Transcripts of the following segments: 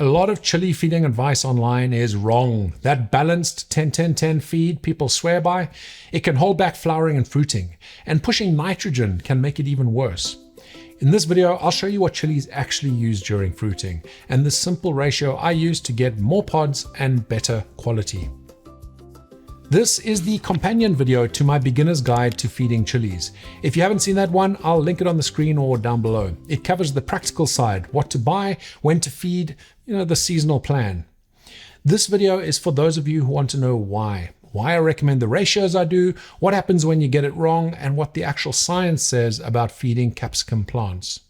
A lot of chili feeding advice online is wrong. That balanced 10-10-10 feed people swear by, it can hold back flowering and fruiting, and pushing nitrogen can make it even worse. In this video, I'll show you what chilies actually use during fruiting, and the simple ratio I use to get more pods and better quality. This is the companion video to my beginner's guide to feeding chilies. If you haven't seen that one, I'll link it on the screen or down below. It covers the practical side, what to buy, when to feed, the seasonal plan. This video is for those of you who want to know why I recommend the ratios I do, what happens when you get it wrong, and what the actual science says about feeding capsicum plants.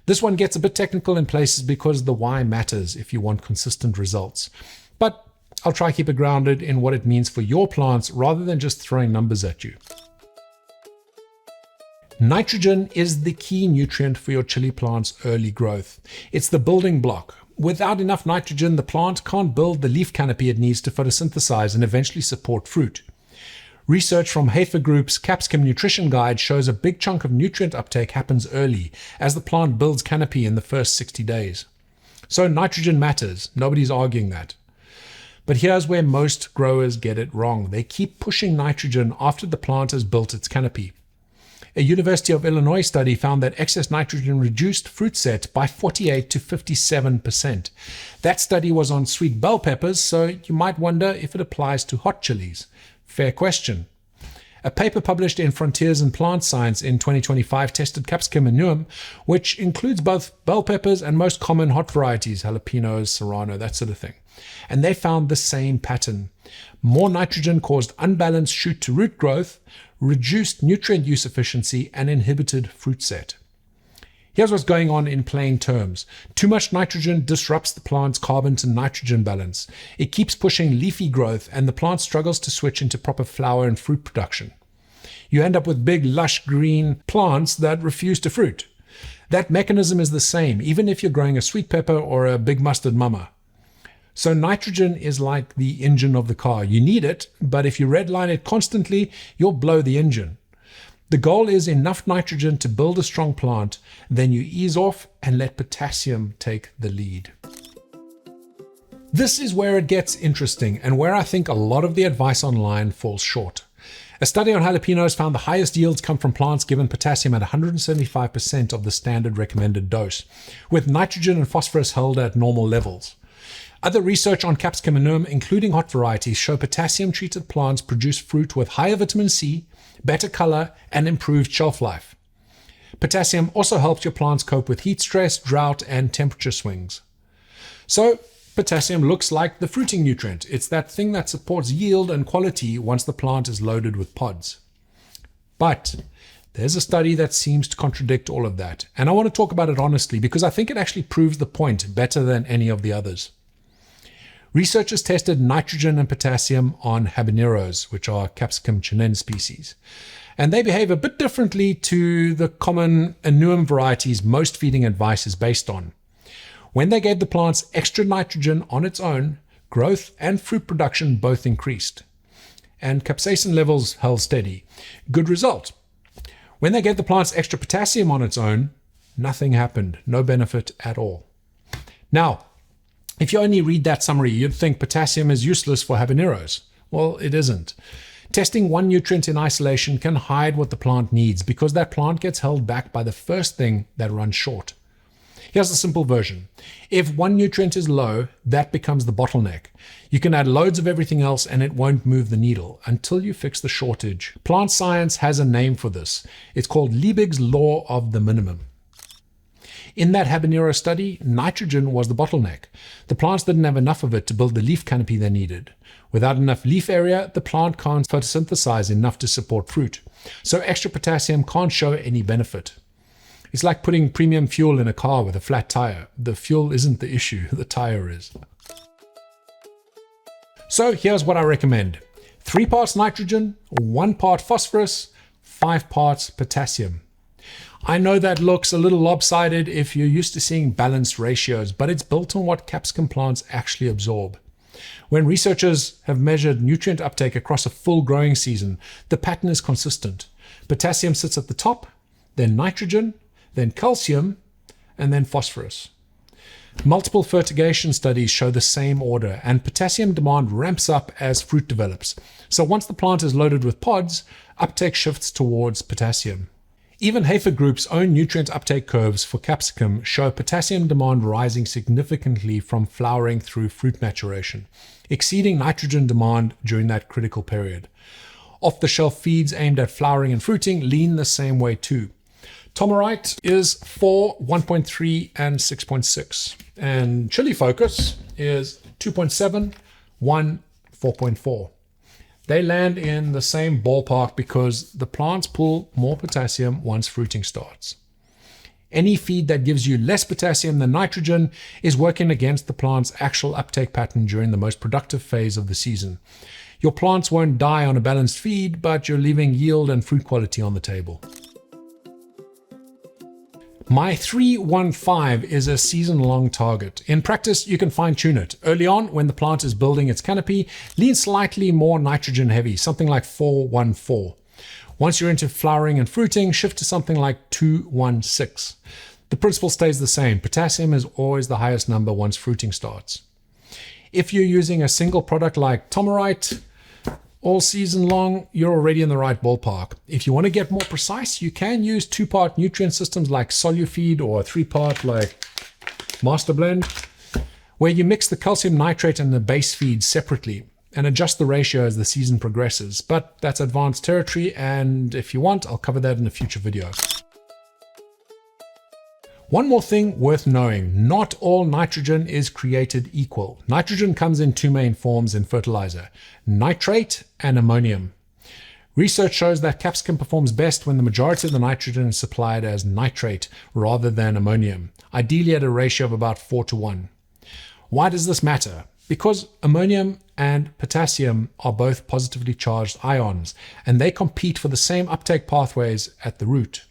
This one gets a bit technical in places because the why matters if you want consistent results. But I'll try to keep it grounded in what it means for your plants rather than just throwing numbers at you. Nitrogen is the key nutrient for your chili plant's early growth. It's the building block. Without enough nitrogen, the plant can't build the leaf canopy it needs to photosynthesize and eventually support fruit. Research from Hafer Group's Capsicum Nutrition Guide shows a big chunk of nutrient uptake happens early as the plant builds canopy in the first 60 days. So nitrogen matters. Nobody's arguing that. But here's where most growers get it wrong. They keep pushing nitrogen after the plant has built its canopy. A University of Illinois study found that excess nitrogen reduced fruit set by 48 to 57%. That study was on sweet bell peppers, so you might wonder if it applies to hot chilies. Fair question. A paper published in Frontiers in Plant Science in 2025 tested capsicum annuum, which includes both bell peppers and most common hot varieties, jalapenos, serrano, that sort of thing. And they found the same pattern. More nitrogen caused unbalanced shoot-to-root growth, reduced nutrient use efficiency, and inhibited fruit set. Here's what's going on in plain terms. Too much nitrogen disrupts the plant's carbon to nitrogen balance. It keeps pushing leafy growth, and the plant struggles to switch into proper flower and fruit production. You end up with big, lush green plants that refuse to fruit. That mechanism is the same, even if you're growing a sweet pepper or a big mustard mama. So nitrogen is like the engine of the car. You need it, but if you redline it constantly, you'll blow the engine. The goal is enough nitrogen to build a strong plant, then you ease off and let potassium take the lead. This is where it gets interesting and where I think a lot of the advice online falls short. A study on jalapenos found the highest yields come from plants given potassium at 175% of the standard recommended dose, with nitrogen and phosphorus held at normal levels. Other research on capsicum annuum, including hot varieties, show potassium-treated plants produce fruit with higher vitamin C, better color, and improved shelf life. Potassium also helps your plants cope with heat stress, drought, and temperature swings. So, potassium looks like the fruiting nutrient. It's that thing that supports yield and quality once the plant is loaded with pods. But there's a study that seems to contradict all of that, and I want to talk about it honestly because I think it actually proves the point better than any of the others. Researchers tested nitrogen and potassium on habaneros, which are Capsicum chinense species, and they behave a bit differently to the common annuum varieties most feeding advice is based on. When they gave the plants extra nitrogen on its own, growth and fruit production both increased, and capsaicin levels held steady. Good result. When they gave the plants extra potassium on its own, nothing happened, no benefit at all. Now, if you only read that summary, you'd think potassium is useless for habaneros. Well, it isn't. Testing one nutrient in isolation can hide what the plant needs because that plant gets held back by the first thing that runs short. Here's the simple version. If one nutrient is low, that becomes the bottleneck. You can add loads of everything else and it won't move the needle until you fix the shortage. Plant science has a name for this. It's called Liebig's law of the minimum. In that habanero study, nitrogen was the bottleneck. The plants didn't have enough of it to build the leaf canopy they needed. Without enough leaf area, the plant can't photosynthesize enough to support fruit. So extra potassium can't show any benefit. It's like putting premium fuel in a car with a flat tire. The fuel isn't the issue, the tire is. So here's what I recommend. 3 parts nitrogen, 1 part phosphorus, 5 parts potassium. I know that looks a little lopsided if you're used to seeing balanced ratios, but it's built on what capsicum plants actually absorb. When researchers have measured nutrient uptake across a full growing season, the pattern is consistent. Potassium sits at the top, then nitrogen, then calcium, and then phosphorus. Multiple fertigation studies show the same order, and potassium demand ramps up as fruit develops. So once the plant is loaded with pods, uptake shifts towards potassium. Even Hafer Group's own nutrient uptake curves for capsicum show potassium demand rising significantly from flowering through fruit maturation, exceeding nitrogen demand during that critical period. Off-the-shelf feeds aimed at flowering and fruiting lean the same way too. Tomorite is 4, 1.3, and 6.6. And Chilli Focus is 2.7, 1, 4.4. They land in the same ballpark because the plants pull more potassium once fruiting starts. Any feed that gives you less potassium than nitrogen is working against the plant's actual uptake pattern during the most productive phase of the season. Your plants won't die on a balanced feed, but you're leaving yield and fruit quality on the table. My 315 is a season-long target. In practice, you can fine-tune it. Early on, when the plant is building its canopy, lean slightly more nitrogen-heavy, something like 414. Once you're into flowering and fruiting, shift to something like 216. The principle stays the same. Potassium is always the highest number once fruiting starts. If you're using a single product like Tomorite, all season long, you're already in the right ballpark. If you want to get more precise, you can use 2-part nutrient systems like SoluFeed or 3-part like Master Blend, where you mix the calcium nitrate and the base feed separately and adjust the ratio as the season progresses. But that's advanced territory, and if you want, I'll cover that in a future video. One more thing worth knowing, not all nitrogen is created equal. Nitrogen comes in 2 main forms in fertilizer, nitrate and ammonium. Research shows that capsicum performs best when the majority of the nitrogen is supplied as nitrate rather than ammonium, ideally at a ratio of about 4:1. Why does this matter? Because ammonium and potassium are both positively charged ions, and they compete for the same uptake pathways at the root.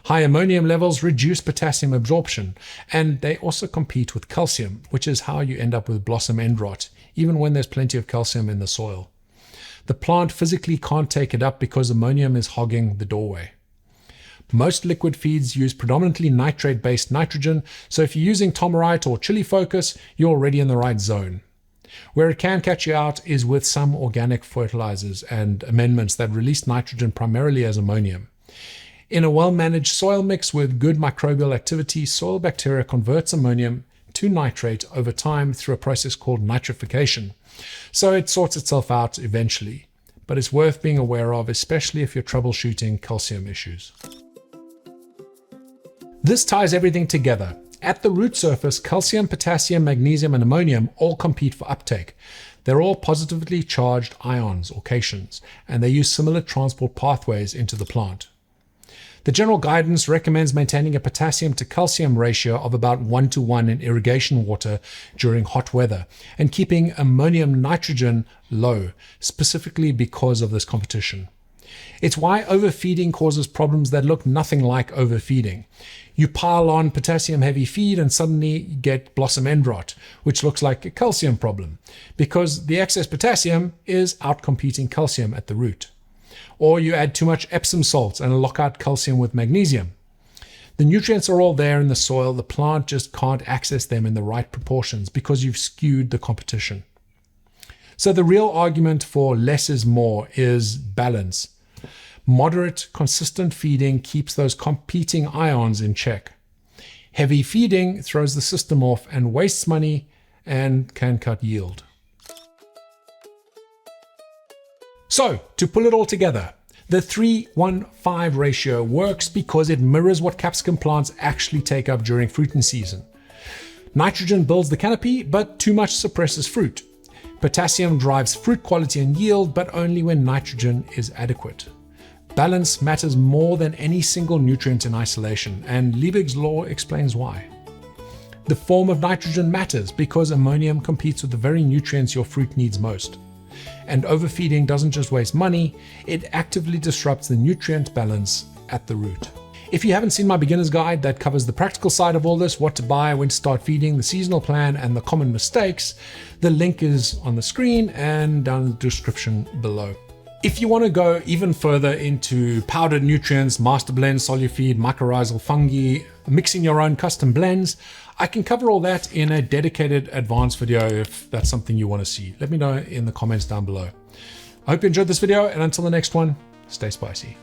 High ammonium levels reduce potassium absorption, and they also compete with calcium, which is how you end up with blossom end rot, even when there's plenty of calcium in the soil. The plant physically can't take it up because ammonium is hogging the doorway. Most liquid feeds use predominantly nitrate-based nitrogen, so if you're using Tomorite or Chilli Focus, you're already in the right zone. Where it can catch you out is with some organic fertilizers and amendments that release nitrogen primarily as ammonium. In a well-managed soil mix with good microbial activity, soil bacteria converts ammonium to nitrate over time through a process called nitrification. So it sorts itself out eventually, but it's worth being aware of, especially if you're troubleshooting calcium issues. This ties everything together. At the root surface, calcium, potassium, magnesium, and ammonium all compete for uptake. They're all positively charged ions or cations, and they use similar transport pathways into the plant. The general guidance recommends maintaining a potassium to calcium ratio of about 1:1 in irrigation water during hot weather and keeping ammonium nitrogen low, specifically because of this competition. It's why overfeeding causes problems that look nothing like overfeeding. You pile on potassium-heavy feed and suddenly you get blossom end rot, which looks like a calcium problem, because the excess potassium is outcompeting calcium at the root. Or you add too much Epsom salts and lock out calcium with magnesium. The nutrients are all there in the soil, the plant just can't access them in the right proportions because you've skewed the competition. So the real argument for less is more is balance. Moderate, consistent feeding keeps those competing ions in check. Heavy feeding throws the system off and wastes money and can cut yield. So, to pull it all together, the 3:1:5 ratio works because it mirrors what capsicum plants actually take up during fruiting season. Nitrogen builds the canopy, but too much suppresses fruit. Potassium drives fruit quality and yield, but only when nitrogen is adequate. Balance matters more than any single nutrient in isolation, and Liebig's law explains why. The form of nitrogen matters because ammonium competes with the very nutrients your fruit needs most. And overfeeding doesn't just waste money, it actively disrupts the nutrient balance at the root. If you haven't seen my beginner's guide that covers the practical side of all this, what to buy, when to start feeding, the seasonal plan, and the common mistakes, the link is on the screen and down in the description below. If you want to go even further into powdered nutrients, master blend, SoluFeed, mycorrhizal fungi, mixing your own custom blends. I can cover all that in a dedicated advanced video if that's something you want to see. Let me know in the comments down below. I hope you enjoyed this video, and until the next one, stay spicy.